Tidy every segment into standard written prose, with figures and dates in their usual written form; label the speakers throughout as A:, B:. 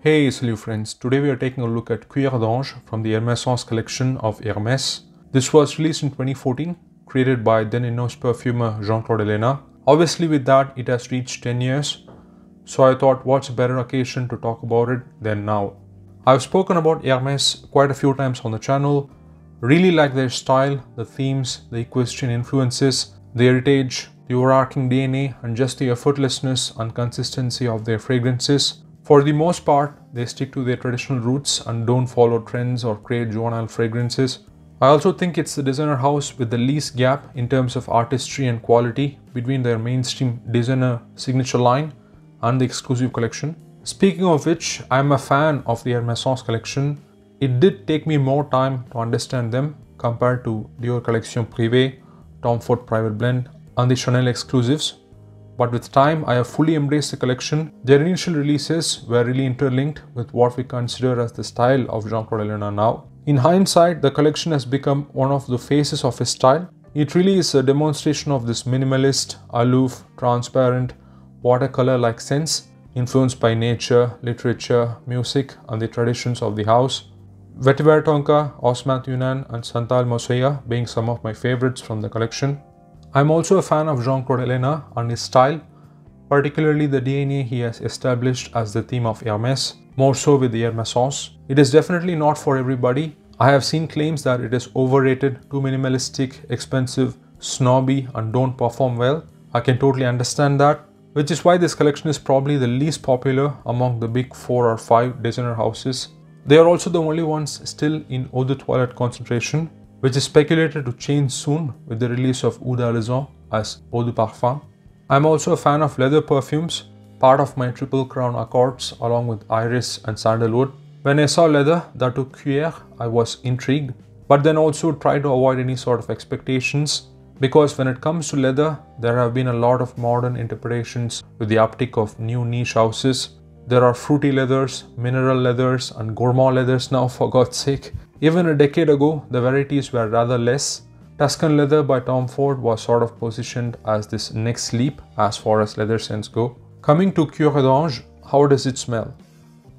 A: Hey Salut Friends, today we are taking a look at Cuir from the Hermessence Collection of Hermès. This was released in 2014, created by then in-house perfumer Jean Claude Ellena. Obviously with that it has reached 10 years, so I thought what's a better occasion to talk about it than now. I've spoken about Hermès quite a few times on the channel, really like their style, the themes, the equestrian influences, the heritage, the overarching DNA and just the effortlessness and consistency of their fragrances. For the most part, they stick to their traditional roots and don't follow trends or create juvenile fragrances. I also think it's the designer house with the least gap in terms of artistry and quality between their mainstream designer signature line and the exclusive collection. Speaking of which, I'm a fan of the Hermessence collection. It did take me more time to understand them compared to Dior Collection Privé, Tom Ford Private Blend and the Chanel exclusives. But with time, I have fully embraced the collection. Their initial releases were really interlinked with what we consider as the style of Jean Claude Ellena now. In hindsight, the collection has become one of the faces of his style. It really is a demonstration of this minimalist, aloof, transparent, watercolor-like sense, influenced by nature, literature, music, and the traditions of the house. Vetiver Tonka, Osman Yunan, and Santal Moseya being some of my favorites from the collection. I'm also a fan of Jean Claude Ellena and his style, particularly the DNA he has established as the theme of Hermès, more so with the Hermessence. It is definitely not for everybody. I have seen claims that it is overrated, too minimalistic, expensive, snobby and don't perform well. I can totally understand that, which is why this collection is probably the least popular among the big 4 or 5 designer houses. They are also the only ones still in eau de toilette concentration, which is speculated to change soon with the release of Eau d'Alezan as Eau de Parfum. I'm also a fan of leather perfumes, part of my Triple Crown Accords along with Iris and Sandalwood. When I saw leather, that took Cuir, I was intrigued, but then also tried to avoid any sort of expectations, because when it comes to leather, there have been a lot of modern interpretations with the uptick of new niche houses. There are fruity leathers, mineral leathers and gourmand leathers now, for God's sake. Even a decade ago, the varieties were rather less. Tuscan leather by Tom Ford was sort of positioned as this next leap as far as leather scents go. Coming to Cuir d'Ange, how does it smell?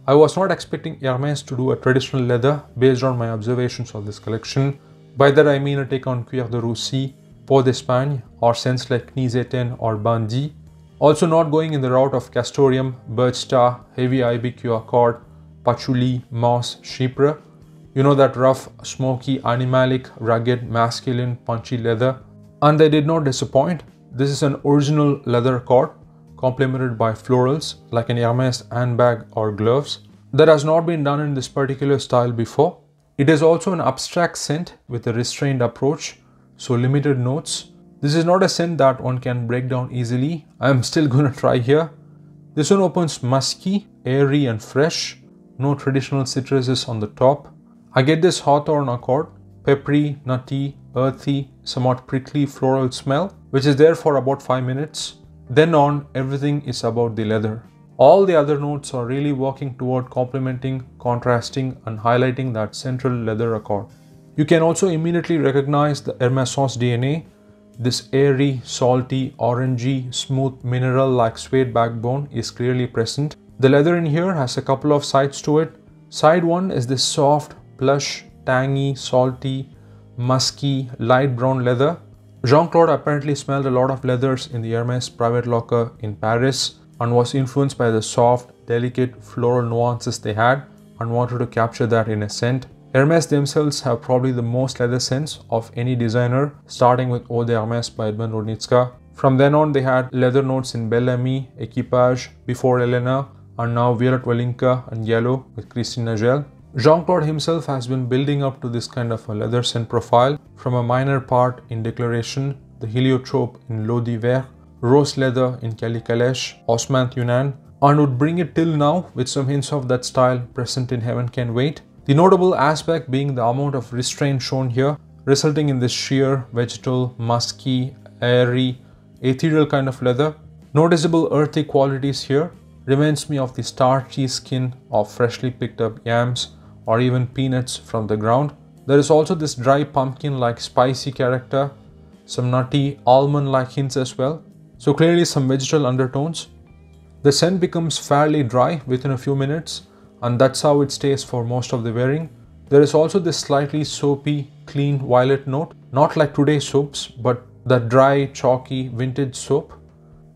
A: I was not expecting Hermès to do a traditional leather based on my observations of this collection. By that I mean a take on Cuir de Russie, Peau d'Espagne or scents like Knizetten or Bandi. Also not going in the route of Castoreum, Birch Tar, Heavy IBQ Accord, Patchouli, Moss, Chypre. You know, that rough, smoky, animalic, rugged, masculine, punchy leather. And they did not disappoint. This is an original leather accord, complemented by florals like an Hermès handbag or gloves. That has not been done in this particular style before. It is also an abstract scent with a restrained approach, so limited notes. This is not a scent that one can break down easily. I am still gonna try here. This one opens musky, airy and fresh. No traditional citruses on the top. I get this hawthorn accord, peppery, nutty, earthy, somewhat prickly floral smell, which is there for about 5 minutes. Then on, everything is about the leather. All the other notes are really working toward complementing, contrasting and highlighting that central leather accord. You can also immediately recognize the Hermessence DNA. This airy, salty, orangey, smooth, mineral-like suede backbone is clearly present. The leather in here has a couple of sides to it. Side 1 is this soft, plush, tangy, salty, musky, light brown leather. Jean Claude apparently smelled a lot of leathers in the Hermès private locker in Paris and was influenced by the soft, delicate floral nuances they had and wanted to capture that in a scent. Hermès themselves have probably the most leather scents of any designer, starting with Eau de Hermès by Edmond Rodnitska. From then on, they had leather notes in Bel Ami, Equipage, Before Ellena, and now Violet Valinka and Yellow with Christine Nagel. Jean Claude himself has been building up to this kind of a leather scent profile, from a minor part in Declaration, the heliotrope in L'Eau d'Hiver, rose leather in Calicaléche, Osman Yunan, and would bring it till now with some hints of that style present in Heaven Can Wait. The notable aspect being the amount of restraint shown here, resulting in this sheer, vegetal, musky, airy, ethereal kind of leather. Noticeable earthy qualities here. Reminds me of the starchy skin of freshly picked up yams or even peanuts from the ground. There is also this dry pumpkin-like spicy character, some nutty almond-like hints as well. So clearly some vegetal undertones. The scent becomes fairly dry within a few minutes and that's how it stays for most of the wearing. There is also this slightly soapy, clean violet note, not like today's soaps, but the dry, chalky vintage soap.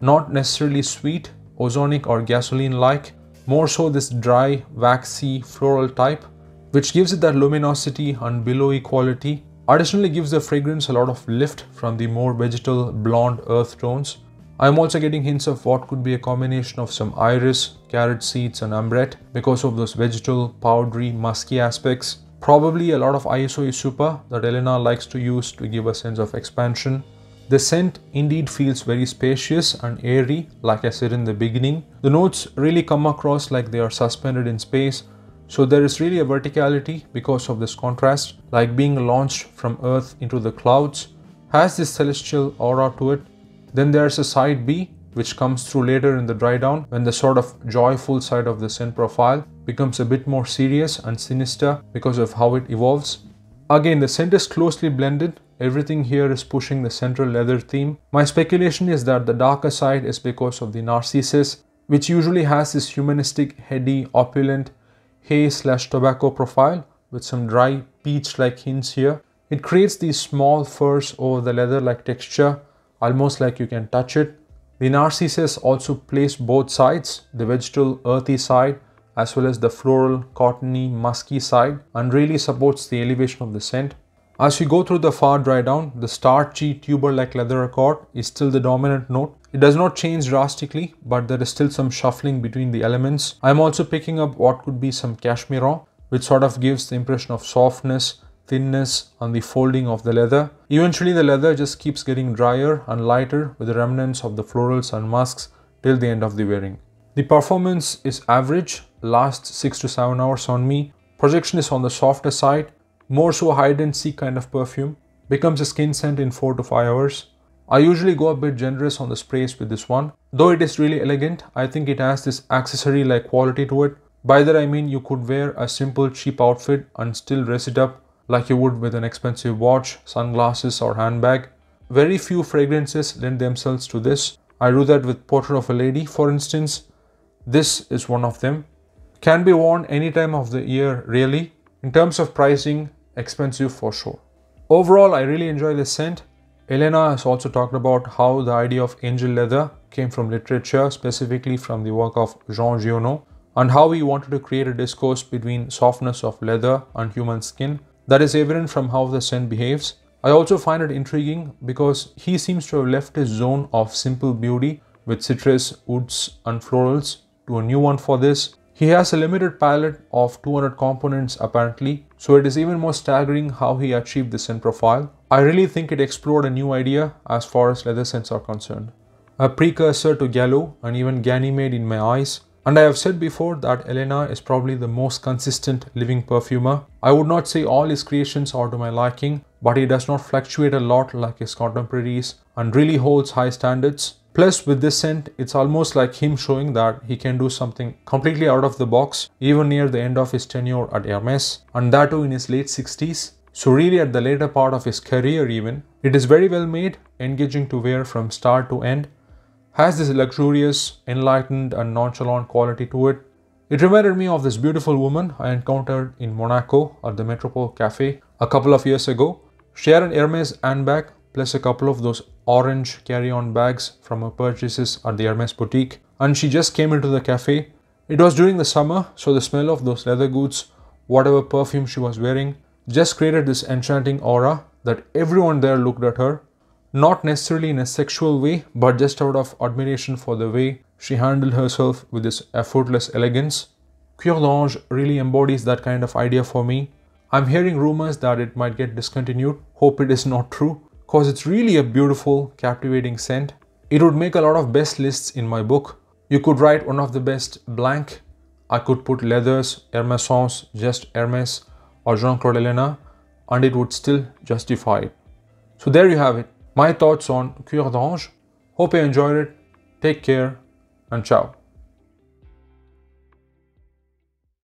A: Not necessarily sweet, ozonic or gasoline-like, more so this dry, waxy, floral type, which gives it that luminosity and billowy quality. Additionally gives the fragrance a lot of lift from the more vegetal blonde earth tones. I am also getting hints of what could be a combination of some iris, carrot seeds and ambrette because of those vegetal, powdery, musky aspects. Probably a lot of ISO super that Ellena likes to use to give a sense of expansion. The scent indeed feels very spacious and airy, like I said in the beginning. The notes really come across like they are suspended in space, so there is really a verticality because of this contrast, like being launched from earth into the clouds. Has this celestial aura to it. Then there's a side B, which comes through later in the dry down when the sort of joyful side of the scent profile becomes a bit more serious and sinister because of how it evolves. Again, the scent is closely blended. Everything here is pushing the central leather theme. My speculation is that the darker side is because of the narcissus, which usually has this humanistic, heady, opulent hay/tobacco profile with some dry peach-like hints here. It creates these small furs over the leather-like texture, almost like you can touch it. The narcissus also plays both sides, the vegetal earthy side as well as the floral, cottony, musky side, and really supports the elevation of the scent. As we go through the far dry down, the starchy tuber-like leather accord is still the dominant note. It does not change drastically, but there is still some shuffling between the elements. I am also picking up what could be some cashmere, which sort of gives the impression of softness, thinness, and the folding of the leather. Eventually the leather just keeps getting drier and lighter with the remnants of the florals and musks till the end of the wearing. The performance is average, lasts 6 to 7 hours on me. Projection is on the softer side, more so hide and seek kind of perfume. Becomes a skin scent in 4 to 5 hours. I usually go a bit generous on the sprays with this one. Though it is really elegant, I think it has this accessory-like quality to it. By that I mean you could wear a simple cheap outfit and still dress it up like you would with an expensive watch, sunglasses or handbag. Very few fragrances lend themselves to this. I do that with Portrait of a Lady, for instance. This is one of them. Can be worn any time of the year, really. In terms of pricing, expensive for sure. Overall, I really enjoy this scent. Ellena has also talked about how the idea of angel leather came from literature, specifically from the work of Jean Giono, and how he wanted to create a discourse between softness of leather and human skin. That is evident from how the scent behaves. I also find it intriguing because he seems to have left his zone of simple beauty with citrus, woods and florals to a new one for this. He has a limited palette of 200 components apparently, so it is even more staggering how he achieved the scent profile. I really think it explored a new idea as far as leather scents are concerned. A precursor to Gallo and even Ganymede in my eyes. And I have said before that Ellena is probably the most consistent living perfumer. I would not say all his creations are to my liking, but he does not fluctuate a lot like his contemporaries and really holds high standards. Plus with this scent, it's almost like him showing that he can do something completely out of the box even near the end of his tenure at Hermès, and that too in his late 60s. So really at the later part of his career even. It is very well made, engaging to wear from start to end. Has this luxurious, enlightened and nonchalant quality to it. It reminded me of this beautiful woman I encountered in Monaco at the Metropole Cafe a couple of years ago. She had an Hermès handbag plus a couple of those orange carry-on bags from her purchases at the Hermès boutique, and she just came into the cafe. It was during the summer, so the smell of those leather goods, whatever perfume she was wearing, just created this enchanting aura that everyone there looked at her. Not necessarily in a sexual way, but just out of admiration for the way she handled herself with this effortless elegance. Cuir d'Ange really embodies that kind of idea for me. I'm hearing rumors that it might get discontinued. Hope it is not true, cause it's really a beautiful, captivating scent. It would make a lot of best lists in my book. You could write one of the best blank. I could put leathers, Hermessence, just Hermès, or Jean Claude Ellena, and it would still justify it. So there you have it. My thoughts on Cuir d'Ange. Hope you enjoyed it. Take care and ciao.